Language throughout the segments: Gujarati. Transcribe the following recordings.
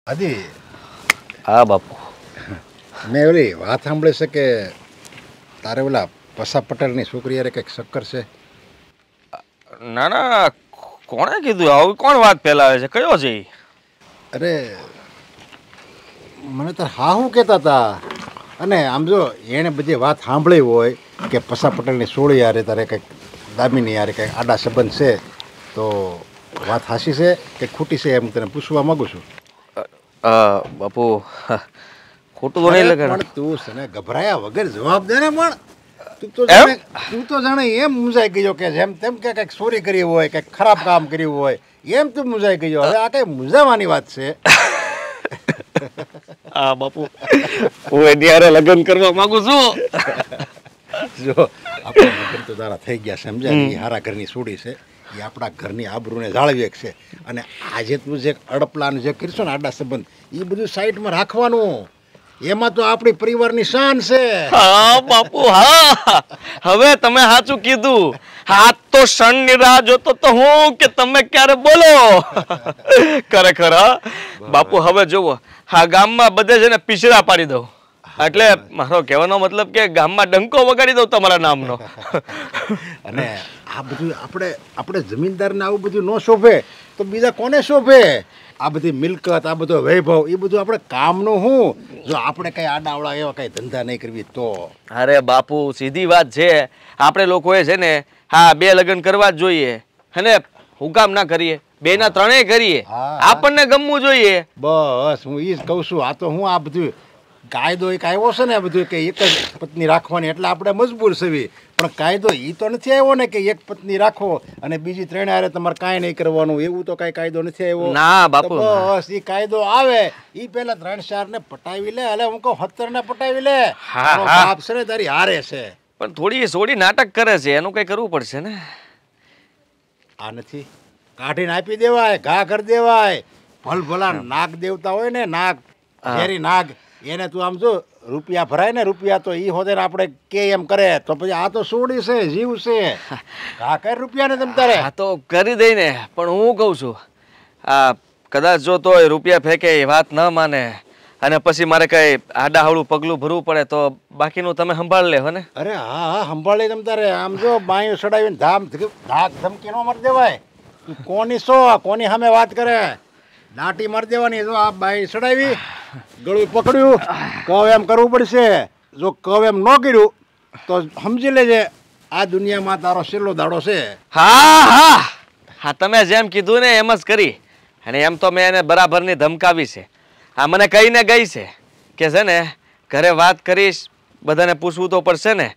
આદિ, હા બાપુ. મેં ઓલી વાત સાંભળી છે કે તારે ઓલા પસા પટેલની છોકરી યારે કંઈક ચક્કર છે. ના ના, કોણે કીધું? આવું કોણ વાત ફેલાવે છે? કયો છે ઈ? અરે મને તાર હા હું કહેતા હતા, અને આમ જો એણે બધી વાત સાંભળી હોય કે પસા પટેલની સોળી યારે તારે કંઈક દામિની યારે કંઈક આડા સંબંધ છે, તો વાત હાસી છે કે ખોટી છે એમ તને પૂછવા માગું છું. બાપુ, ખોટું તો નહીં લગે ને? પણ તું છે ને ગભરાયા વગર જવાબ દે ને. પણ એમ? તું તો જાણે એમ મૂંઝાઈ ગયો કે જેમ તેમ કે કંઈક ચોરી કરી હોય, કંઈક ખરાબ કામ કર્યું હોય એમ તું મૂંઝાઈ ગયો. હવે આ કઈ મૂંઝાવાની વાત છે? હા બાપુ, હું એની હારે લગ્ન કરવા માંગુ છું. જો આપણે લગ્ન તો તારા થઈ ગયા, સમજ્યા? એ હારા ઘરની છોડી છે, એ આપણા ઘરની આબરૂને જાળવી છે. અને આજે તું જે અડપલાન જે કરશો ને આડા સંબંધ, એ બધું સાઈડમાં રાખવાનું. એમાં તો આપણી પરિવારની શાન છે. હા બાપુ, હા, હવે તમે સાચું કીધું. હાથ તો ક્ષણ ની રાહ જોતો તો હું કે તમે ક્યારે બોલો. ખરેખર હા બાપુ. હવે જુઓ, હા ગામમાં બધે છે ને પીછડા પાડી દઉં, એટલે મારો કહેવાનો મતલબ કે ગામમાં ડંકો વગાડી દઉં તમારા નામનો. અને આ બધું આપણે જમીનદારને આવું બધું ન શોભે તો બીજા કોને શોભે? આ બધી મિલકત, આ બધો વૈભવ, એ બધું આપણે કામનું શું? જો આપણે કઈ આડાવડા એવા કઈ ધંધા નહીં કરવી તો? અરે બાપુ, સીધી વાત છે. આપણે લોકોએ છે ને હા બે લગ્ન કરવા જ જોઈએ. અને હું કામ ના કરીએ? બે ના ત્રણેય કરીએ. આપણને ગમવું જોઈએ. બસ હું ઈ જ કહું છું. આ તો હું આ બધું કાયદો એક આવ્યો છે ને બધું કે એક જ પત્ની રાખવાની, એટલે આપણે મજબૂર છીએ. પણ કાયદો એ તો નથી આવ્યો ને કે એક પત્ની રાખો અને બીજી ત્રણે હારે તમારે કાંઈ નહીં કરવાનું, એવું તો કાંઈ કાયદો નથી આવ્યો. ના બાપુ, બસ એ કાયદો આવે એ પેલા 3-4 ને પટાવી લે. એટલે હું કહું 17 ને પટાવી લે. બાપ છે ને તારી હારે છે. પણ થોડી સોડી નાટક કરે છે, એનું કઈ કરવું પડશે ને. આ નથી કાઢીને આપી દેવાય, ઘા કરી દેવાય. ભલભલા નાગ દેવતા હોય ને, નાગ ઝેરી નાગ, એને તું આમ જો રૂપિયા ભરાય ને, રૂપિયા તો ઈ હોતે આપણે કે એમ કરે, તો પછી આ તો સોડી છે, જીવ છે. ઘા કઈ રૂપિયા ને તમ તારે? હા તો કરી દઈ ને. પણ હું કહું છું, આ કદાચ જો તોય રૂપિયા ફેંકે એ વાત ન માને અને પછી મારે કઈ આડાહળું પગલું ભરવું પડે તો બાકીનું તમે સંભાળ લે હો ને? અરે હા હા સંભાળી તમ તારે. આમ જો બાયું ચડાવીને ધાક ધમકી ન મારી દેવાય. તું કોની છો? કોની સામે વાત કરે? લાઠી મારી દેવાની. જો આ બાઈ ચડાવી, ગળું પકડ્યું, કવ એમ કરવું પડશે. જો કવ એમ ન કર્યું તો સમજી લેજે આ દુનિયામાં તારો છેલ્લો દાડો છે. હા હા હા, તમે જેમ કીધું ને એમ જ કરી. અને એમ તો મેં એને બરાબરની ધમકાવી છે. આ મને કહીને ગઈ છે કે છે ને ઘરે વાત કરીશ, બધાને પૂછવું તો પડશે ને.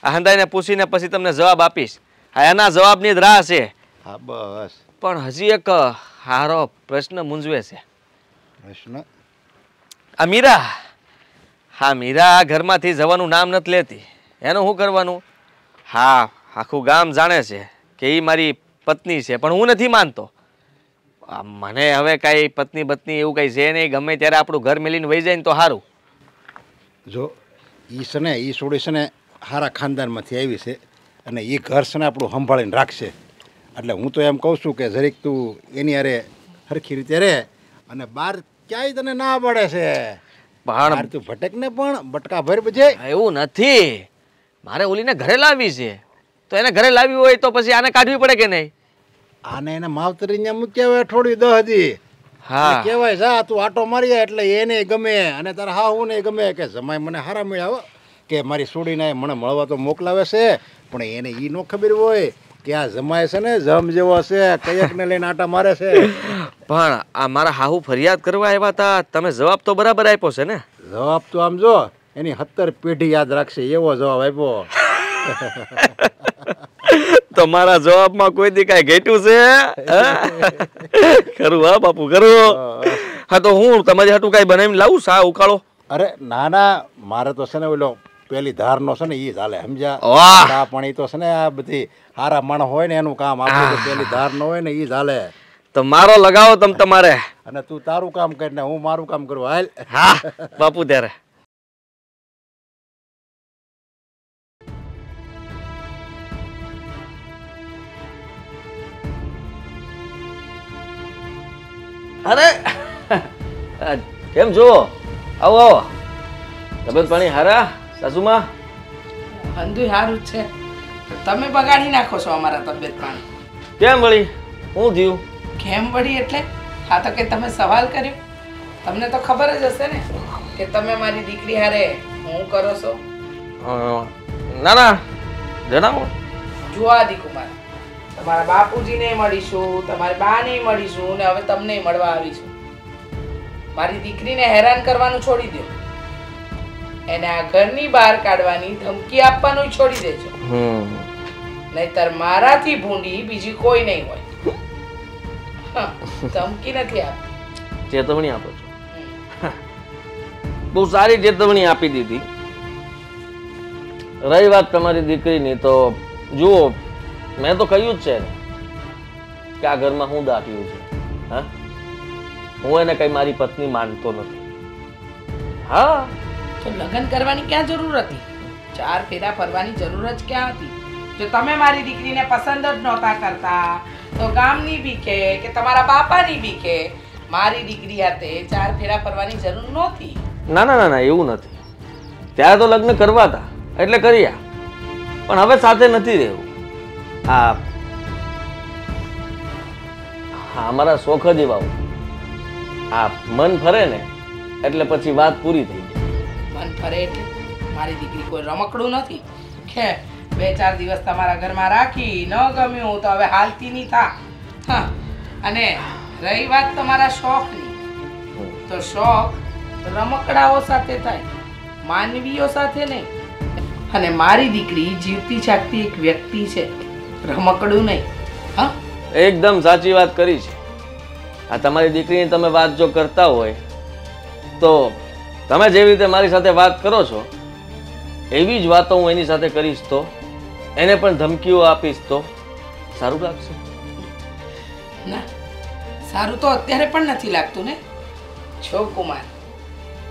આ હંદાઈને પૂછીને પછી તમને જવાબ આપીશ. હા, એના જવાબની જ રાહ છે. હા બસ. પણ હજી એક હારો પ્રશ્ન મૂંઝવે છે. પ્રશ્ન? આ મીરા, હા મીરા આ ઘરમાંથી જવાનું નામ નથી લેતી. એનું શું કરવાનું? હા, આખું ગામ જાણે છે કે એ મારી પત્ની છે, પણ હું નથી માનતો. મને હવે કાંઈ પત્ની બત્ની એવું કાંઈ છે નહીં. ગમે ત્યારે આપણું ઘર મેલીને વહી જાય ને તો સારું. જો એ છે ને, એ છોડી છે ને સારા ખાનદાનમાંથી આવી છે અને એ ઘર છે ને આપણું સંભાળીને રાખશે. એટલે હું તો એમ કહું છું કે જરીક તું એની હારે સરખી રીતે રહે. અને બહાર ક્યાંય તને ના પડે છે, પણ તું ભટક ને પણ બટકા ભર બજે. એવું નથી, મારે ઓલીને ઘરે લાવવી છે. તો એને ઘરે લાવવી હોય તો પછી આને કાઢવી પડે કે નહીં? આને એને માવતરીને મૂક્યા હોય અઠવાડિયું 10 દી. હા કહેવાય જા તું આટો મારી એટલે એને ગમે અને તારા હા હું ને ગમે કે જમાઈ મને હારા મળ્યા કે મારી છોડીને મને મળવા તો મોકલાવે છે. પણ એને એ ન ખબર હોય કે આ જમાય છે ને જમ જેવો છે, કયકને લઈને આટા મારે છે. પણ આ મારા હાહુ ફરિયાદ કરવા આવ્યા હતા, તમે જવાબ તો બરાબર આપ્યો છે ને? જવાબ તો આમ જો એની 17 પેઢી યાદ રાખશે એવો જવાબ આપ્યો. તમારા જવાબમાં કોઈ દી કાંઈ ઘટ્યું છે? ખરું હા બાપુ, ખરું. હા તો હું તમારી હાટું કાંઈ બનાવીને લાવું? સા ઉકાળો? અરે ના ના, મારે તો છે ને ઓલો પેલી ધારનો છે ને એ ચાલે, સમજ્યા? ચા પાણી તો છે ને આ બધી હારા માણસ હોય ને એનું કામ. આપણે તો પેલી ધારનો હોય ને એ ચાલે. તો મારો લગાવો તમે તમારે. અને તું તારું કામ કરીને હું મારું કામ કરું. હાલ. હા બાપુ ત્યારે. અરે કેમ છો? આવો આવો. તબિયત પાણી હારા સાસુમાં? હંધુય સારું જ છે. તમે બગાડી નાખો છો અમારા તબિયત પાણી. કેમ વળી? શું થયું? કેમ વળી એટલે? હા તો કે તમે સવાલ કર્યો. તમને તો ખબર જ હશે ને કે તમે મારી દીકરી હારે હું કરો છો. ના ના જણાવો. જુઓ આદિકુમાર, તમારા બાપુજીને મળીશું, તમારી બાને મળીશું ને હવે તમને મળવા આવીશું. મારી દીકરીને હેરાન કરવાનું છોડી દો. એને આ ઘરની બહાર કાઢવાની ધમકી આપવાનું છોડી દેજો. નહીતર મારાથી ભૂંડી બીજી કોઈ નહીં હોય. હા, ધમકી નથી આપતી, ચેતવણી આપો છો. બહુ સારી ચેતવણી આપી દીધી. રહી વાત તમારી દીકરીની તો જુઓ, મેં તો કહ્યું જ છે ને કે આ ઘરમાં હું દાટ્યું છે. હા, હું એને કઈ મારી પત્ની માનતો નથી. હા, તો લગ્ન કરવાની ક્યાં જરૂર હતી? 4 ફેરા ફરવાની જરૂર જ ક્યાં હતી? જો તમે મારી દીકરીને પસંદ જ નહોતા કરતા તો ગામની બીકે કે તમારા બાપાની બીકે મારી દીકરી હાથે 4 ફેરા ફરવાની જરૂર નહોતી. ના ના ના ના એવું નથી. ત્યારે તો લગ્ન કરવા હતા એટલે કર્યા, પણ હવે સાથે નથી રહેવું. હા, અમારા શોખ જ એવા હોય. હા, મન ફરે ને એટલે પછી વાત પૂરી થઈ જાય. મન ફરે એટલે મારી દીકરી કોઈ રમકડું નથી કે 2-4 દિવસ તમારા ઘરમાં રાખી ન ગમ્યું તો હવે હાલતી નહીં થા. હા, અને રહી વાત તમારા શોખની, તો શોખ રમકડાઓ સાથે થાય, માનવીઓ સાથે નહીં. અને મારી દીકરી જીવતી જાગતી એક વ્યક્તિ છે, રમકડું નહીં. હા, એકદમ સાચી વાત કરી છે. આ તમારી દીકરીની તમે વાત જો કરતા હોય તો તમે જેવી રીતે મારી સાથે વાત કરો છો એવી જ વાતો હું એની સાથે કરીશ તો એને પણ ધમકીઓ આપીશ તો સારું લાગશે? ના, સારું તો અત્યારે પણ નથી લાગતું ને. છો કુમાર,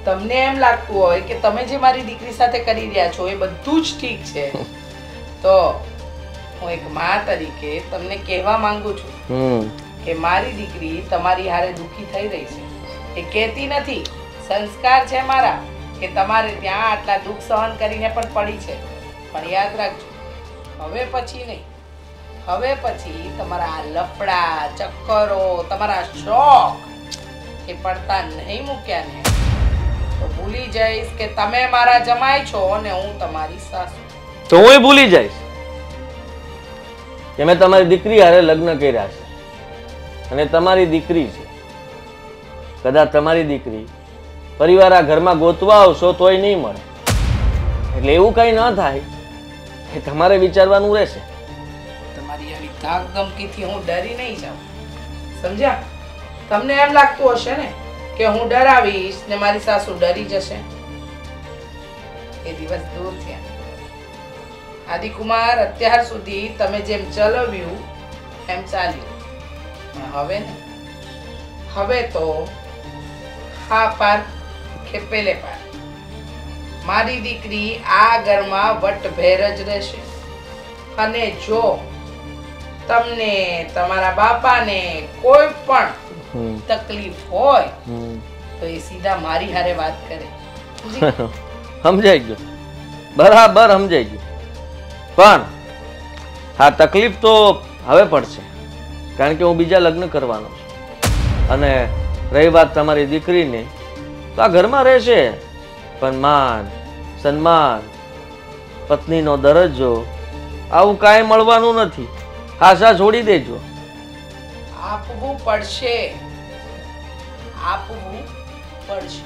તમને એમ લાગતું હોય કે તમે જે મારી દીકરી સાથે કરી રહ્યા છો એ બધું જ ઠીક છે તો હું એક મા તરીકે તમને કહેવા માંગુ છું કે મારી દીકરી તમારી હારે દુખી થઈ રહી છે. એ કહેતી નથી, સંસ્કાર છે મારા કે તમારે ત્યાં આટલા દુઃખ સહન કરીને પણ પડી છે. પણ યાદ રાખજો, હવે પછી નહીં, હવે પછી તમારા આ લફડા ચક્કરો, તમારા શોખ એ પડતા નહીં મૂક્યા ને તો ભૂલી જઈશ કે તમે મારા જમાઈ છો અને હું તમારી સાસુ. તો હું ભૂલી જઈશ કે મેં તમારી દીકરી હારે લગ્ન કર્યા છે અને તમારી દીકરી છે. કદાચ તમારી દીકરી પરિવાર આ ઘરમાં ગોતવા આવશો તોય નહીં મળે. એટલે એવું કઈ ન થાય એ તમારે વિચારવાનું રહેશે. તમારી આવી ધાક ધમકીથી હું ડરી નહીં જાઉં, સમજ્યા? તમને એમ લાગતું હશે ને કે હું ડરાવીશ ને મારી સાસુ ડરી જશે. એ દિવસ દૂર થયા. આદિકુમાર, અત્યાર સુધી તમે જેમ ચલાવ્યું એમ ચાલ્યું, પણ હવે ને, હવે તો હા પાર કે પેલે પાર. મારી દીકરી આ ઘરમાં વટભેર જ રહેશે. અને જો તમને તમારા બાપાને કોઈ પણ તકલીફ હોય તો એ સીધા મારી હારે વાત કરે. સમજાઈ ગયું, બરાબર સમજાઈ ગયું. પણ હા, તકલીફ તો હવે પડશે કારણ કે હું બીજા લગ્ન કરવાનો છું. અને રહી વાત તમારી દીકરીની, તો આ ઘરમાં રહેશે પણ માન સન્માન પત્નીનો દરજ્જો આવું કાંઈ મળવાનું નથી. આશા છોડી દેજો. આપવું પડશે, આપવું પડશે.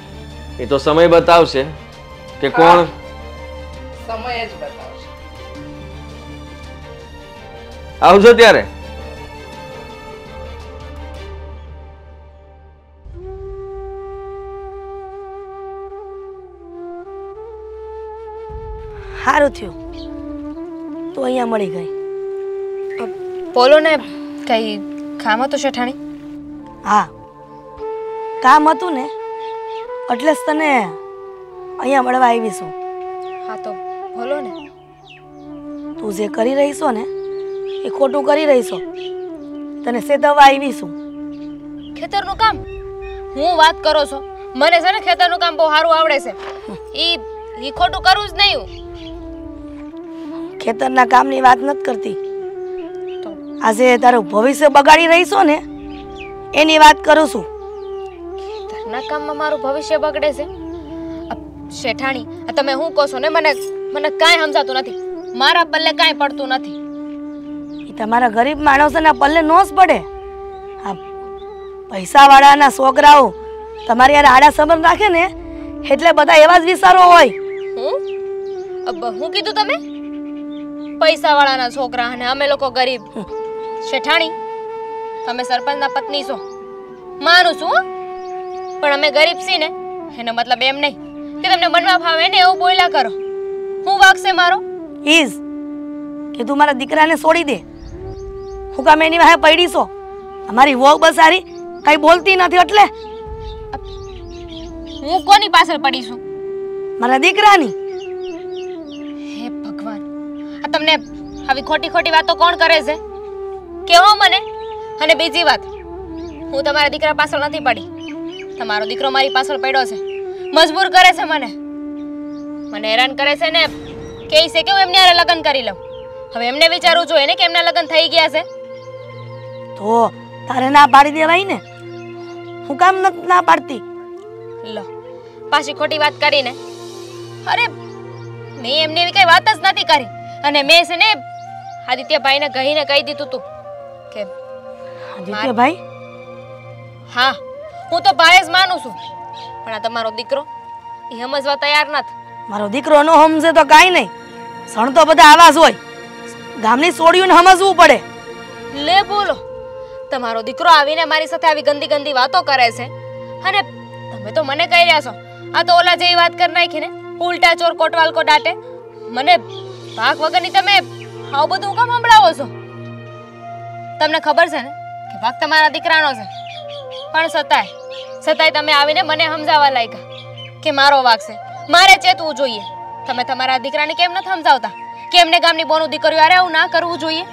એ તો સમય બતાવશે કે કોણ. સમય જ બતાવશે. આવજો ત્યારે. સારું થયું તું અહીંયા મળી ગઈ. બોલો ને, કઈ કામ હતું શેઠાણી? હા, કામ હતું ને એટલે જ તને અહીંયા મળવા આવી છું. હા તો બોલો ને. તું જે કરી રહી છો ને એ ખોટું કરી રહી છો. તને સેતવવા આવી છું. ખેતરનું કામ હું વાત કરો છો? મને છે ને ખેતરનું કામ બહુ સારું આવડે છે. ઈ ખોટું કરું જ નહીં હું. ખેતરના કામની વાત નથી કરતી. આજે તારું ભવિષ્ય બગાડી રહી છો ને એની વાત કરું છું. ઘરના કામમાં મારું ભવિષ્ય બગડે છે? શેઠાણી, તમે શું કહો છો ને મને કાંઈ સમજાતું નથી. મારા પલ્લે કાંઈ પડતું નથી. એ તમારા ગરીબ માણસોના પલ્લે નો જ પડે. આ પૈસાવાળાના છોકરાઓ તમારી યાર આડા સંબંધ રાખે ને એટલે બધા એવા જ વિચારો હોય. હું કીધું તમે? પૈસાવાળાના છોકરા અને અમે લોકો ગરીબ. શેઠાણી, તમે સરપંચના પત્ની છો, માનું છું, પણ અમે ગરીબ છીએ ને એનો મતલબ એમ નહીં કે તમને મનમાં ફાવે ને એવું બોલ્યા કરો. હું વાગશે મારો ઈઝ કે તું મારા દીકરાને છોડી દે. હું કામ એની વાહે પડી છો? અમારી વહુ બસારી કઈ બોલતી નથી એટલે હું કોની પાછળ પડી છું? મારા દીકરાની. હે ભગવાન, આ તમને આવી ખોટી ખોટી વાતો કોણ કરે છે? કેવો મને. અને બીજી વાત, હું તમારા દીકરા પાછળ નથી પડી. તમારો દીકરો મારી પાછળ પડ્યો છે, મજબૂર કરે છે મને હેરાન કરે છે ને કહે છે કે હું એમને હારે લગ્ન કરી લઉં. હવે એમને વિચારવું જોઈએ ને કે એમના લગ્ન થઈ ગયા છે. તો તારે ના પાડી દેવાય ને. હું કામ ના પાડતી? લો, પાછી ખોટી વાત કરીને. અરે મેં એમને એવી કઈ વાત જ નથી કરી. અને મેં છે ને આદિત્યભાઈને કહીને કહી દીધું તું કે આદિત્યભાઈ? હા, હું તો ભાઈ જ માનું છું, પણ આ તમારો દીકરો એ સમજવા તૈયાર નથી. મારો દીકરો નો સમજે તો કાંઈ નહીં. સણ તો બધા આવા જ હોય. ગામની છોડીઓને સમજવું પડે. લે બોલો, તમારો દીકરો આવીને મારી સાથે આવી ગંદી ગંદી વાતો કરે છે અને તમે તો મને કહી રહ્યા છો આ તો ઓલા જેવી વાત કરી નાખી ને, ઉલટા ચોર કોટવાલ કો ડાટે. મને ભાગ વગરની તમે આવું બધું કામ સંભળાવો છો? તમને ખબર છે ને કે ભાગ તમારા દીકરાનો છે, પણ છતાંય તમે આવીને મને સમજાવવા લાગ્યા કે મારો વાગ છે, મારે ચેતવું જોઈએ. તમે તમારા દીકરાને કેમ નથી સમજાવતા કે એમને ગામની બોનું દીકરીઓ અરે આવું ના કરવું જોઈએ?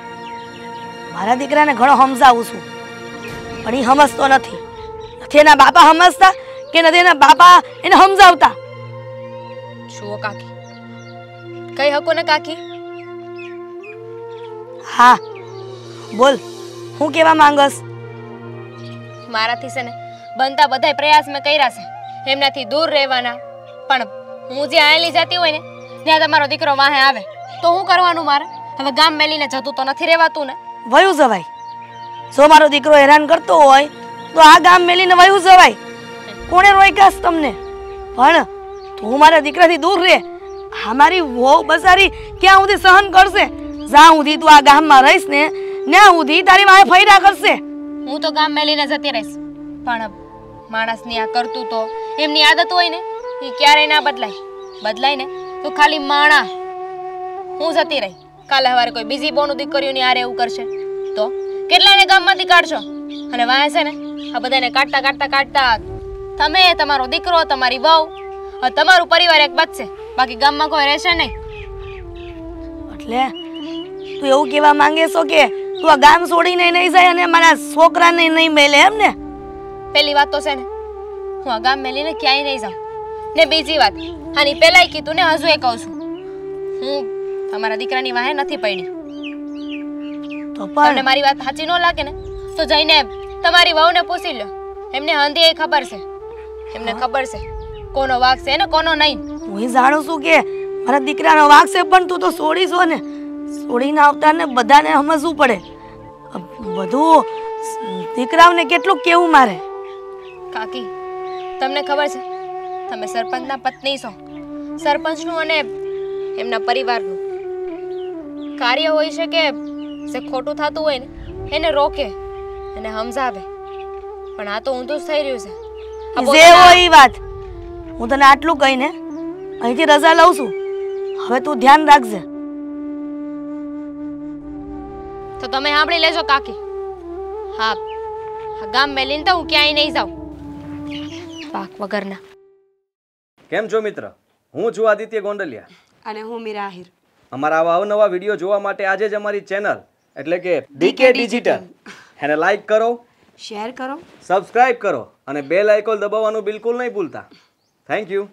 મારા દીકરાને ઘણો સમજાવું છું, પણ એ સમજતો નથી. નથી એના બાપા સમજતા કે નથી એના બાપા એને સમજાવતા. જુઓ કાકી, કઈ હકો ને કાકી? હા બોલ, હું કેવા માંગસ? મારાથી છે ને બનતા બધાય પ્રયાસ મેં કર્યા છે એમનાથી દૂર રહેવાના, પણ હું જે આયેલી જતી હોય ને ત્યાં તમારો દીકરો વાહે આવે તો શું કરવાનું મારે? હવે ગામ મેલીને જતું તો નથી રહેવાતું ને. વયું જવાય. જો મારો દીકરો હેરાન કરતો હોય તો આ ગામ મેલીને વયું જવાય. કોણે રોક્યાસ તમને? પણ તું મારા દીકરાથી દૂર રહે. અમારી વહુ બસારી ક્યાં સુધી સહન કરશે? જ્યાં સુધી તું આ ગામમાં રહીશ ને ત્યાં સુધી તારી માએ ફર્યા કરશે. હું તો ગામ મેલીને જતી રહીશ, પણ માણસની આ કરતું તો એમની આદત હોય ને એ ક્યારેય ના બદલાય ને તો ખાલી માણા. હું જતી રહી, કાલે સવારે કોઈ બીજી બોનું દીકરીઓની આરે એવું કરશે તો કેટલાને ગામમાંથી કાઢશો? અને વાંહે છે ને આ બધાને કાઢતા તમે, તમારો દીકરો, તમારી વહુ, તમારું પરિવાર એક બચશે, બાકી ગામમાં કોઈ રહેશે નહીં. એટલે તું એવું કહેવા માંગે છો કે તું આ ગામ છોડીને નહીં જાય અને મારા છોકરાને નહીં મેલે એમ ને? પહેલી વાત તો છે ને હું આ ગામ મેલીને ક્યાંય નહીં જાઉં, ને બીજી વાત આની પહેલાંય કીધું ને હજુ એ કહું છું, હું તમારા દીકરાની વાહે નથી પડી. તો તમને પણ મારી વાત સાચી ન લાગે ને તો જઈને તમારી વહુને પૂછી લો. એમને હંધી એ ખબર છે, એમને ખબર છે કોનો વાગ છે ને કોનો નહીં. હું જાણું છું કે મારા દીકરાનો વાગ છે, પણ તું તો છોડી છો ને. છોડીને આવતા ને બધાને સમજવું પડે. બધું દીકરાઓને કેટલું કેવું મારે. કાકી, તમને ખબર છે તમે સરપંચના પત્ની છો. સરપંચનું અને એમના પરિવારનું કાર્ય હોય છે કે જે ખોટું થતું હોય ને એને રોકે અને સમજાવે, પણ આ તો ઊંધું જ થઈ રહ્યું છે. આ જે પોતાના- હોય એ વાત. હું તને આટલું કહીને અહીંથી રજા લઉં છું. હવે તું ધ્યાન રાખજે. તો તમે સાંભળી લેજો કાકી. હા, આ ગામ મેલીને તો હું ક્યાંય નહીં જાઉં પાક વગરના. કેમ છો મિત્ર? હું છું આદિત્ય ગોંડલિયા અને હું મીરા આહિર. અમારા આવા અવનવા વિડીયો જોવા માટે આજે જ અમારી ચેનલ એટલે કે ડીકે ડિજિટલ એને લાઈક કરો, શેર કરો, સબસ્ક્રાઇબ કરો અને બેલ આઇકોન દબાવવાનું બિલકુલ નહીં ભૂલતા. Thank you.